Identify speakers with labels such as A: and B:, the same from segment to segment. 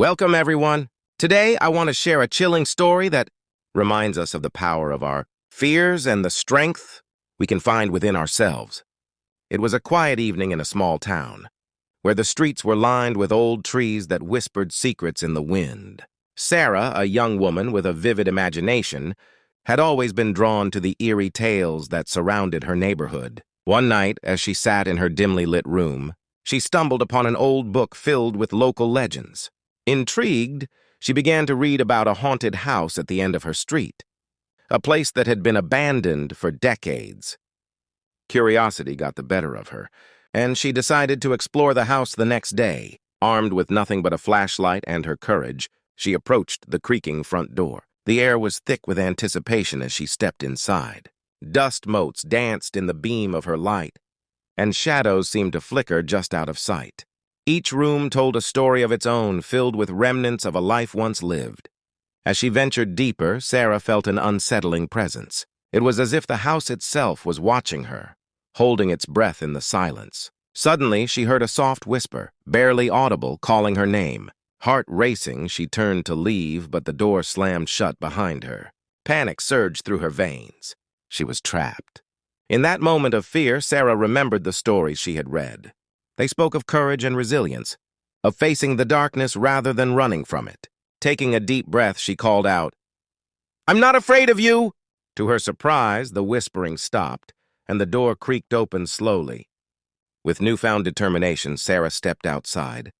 A: Welcome, everyone. Today, I want to share a chilling story that reminds us of the power of our fears and the strength we can find within ourselves. It was a quiet evening in a small town, where the streets were lined with old trees that whispered secrets in the wind. Sarah, a young woman with a vivid imagination, had always been drawn to the eerie tales that surrounded her neighborhood. One night, as she sat in her dimly lit room, she stumbled upon an old book filled with local legends. Intrigued, she began to read about a haunted house at the end of her street, a place that had been abandoned for decades. Curiosity got the better of her, and she decided to explore the house the next day. Armed with nothing but a flashlight and her courage, she approached the creaking front door. The air was thick with anticipation as she stepped inside. Dust motes danced in the beam of her light, and shadows seemed to flicker just out of sight. Each room told a story of its own, filled with remnants of a life once lived. As she ventured deeper, Sarah felt an unsettling presence. It was as if the house itself was watching her, holding its breath in the silence. Suddenly, she heard a soft whisper, barely audible, calling her name. Heart racing, she turned to leave, but the door slammed shut behind her. Panic surged through her veins. She was trapped. In that moment of fear, Sarah remembered the stories she had read. They spoke of courage and resilience, of facing the darkness rather than running from it. Taking a deep breath, she called out, "I'm not afraid of you!" To her surprise, the whispering stopped, and the door creaked open slowly. With newfound determination, Sarah stepped outside,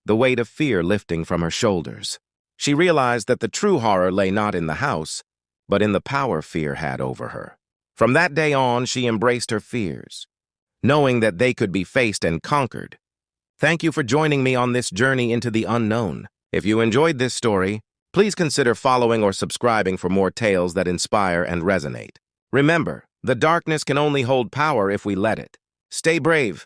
A: the weight of fear lifting from her shoulders. She realized that the true horror lay not in the house, but in the power fear had over her. From that day on, she embraced her fears, knowing that they could be faced and conquered. Thank you for joining me on this journey into the unknown. If you enjoyed this story, please consider following or subscribing for more tales that inspire and resonate. Remember, the darkness can only hold power if we let it. Stay brave,